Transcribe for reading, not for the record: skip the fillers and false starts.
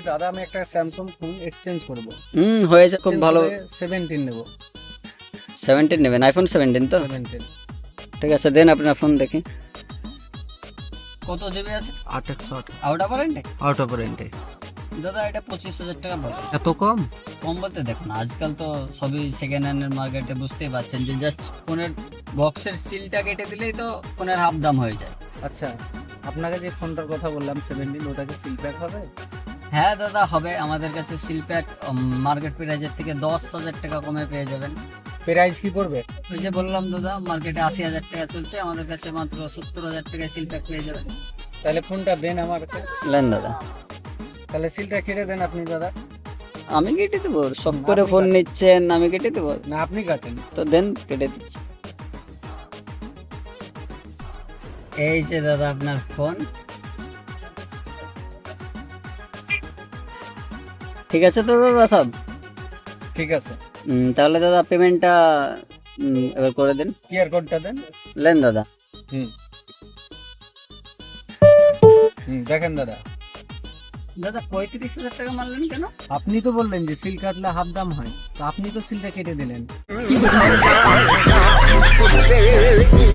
দাদা আমি একটা স্যামসাং ফোন এক্সচেঞ্জ করব। হয়েছে, খুব ভালো। 17 নেব। 17 নেবেন, আইফোন 17 তো? 17। ঠিক আছে, দেন আপনার ফোন দেখি। কত জিবি আছে? 8 out of warranty? Out of warranty. দাদা এটা 25,000 টাকা পড়বে। এত কম? কম বলতে দেখুন, আজকাল তো সবই সেকেন্ড হ্যান্ডের মার্কেটে, বুঝতেই পারছেন যে জাস্ট ফোনের বক্সের সিলটা কেটে দিলেই তো ফোনের হাফ দাম হয়ে যায়। আচ্ছা, আপনাকে যে ফোনটার কথা বললাম 17, ওটা কি সিল প্যাক হবে? হ্যাঁ দাদা হবে, আমাদের কাছে সিল প্যাক মার্কেট প্রাইজের থেকে 10,000 টাকা কমে পেয়ে যাবেন। প্রাইস কি পড়বে? ওই যে বললাম দাদা, মার্কেটে 80,000 টাকা চলছে, আমাদের কাছে মাত্র 70,000 টাকায় সিল প্যাক পেয়ে যাবেন। তাহলে ফোনটা দেন আমাকে। লেন দাদা। তাহলে সিলটা কেটে দেন আপনি দাদা। আমি কেটে দেবো? সব করে ফোন নিচ্ছেন, আমি কেটে দেবো? না আপনি কাটেন। তো দেন, কেটে দিচ্ছি। এই যে দাদা আপনার ফোন। ঠিক আছে তো দাদা সব? ঠিক আছে। তাহলে দাদা পেমেন্টটা এবার করে দেন। কিউআর কোডটা দেন। লেন দাদা। দেখেন দাদা। দাদা 35,000 টাকা মারলেন কেন? আপনি তো বললেন যে সিল কাটলে হাফ দাম হয়, তো আপনি তো সিলটা কেটে দিলেন।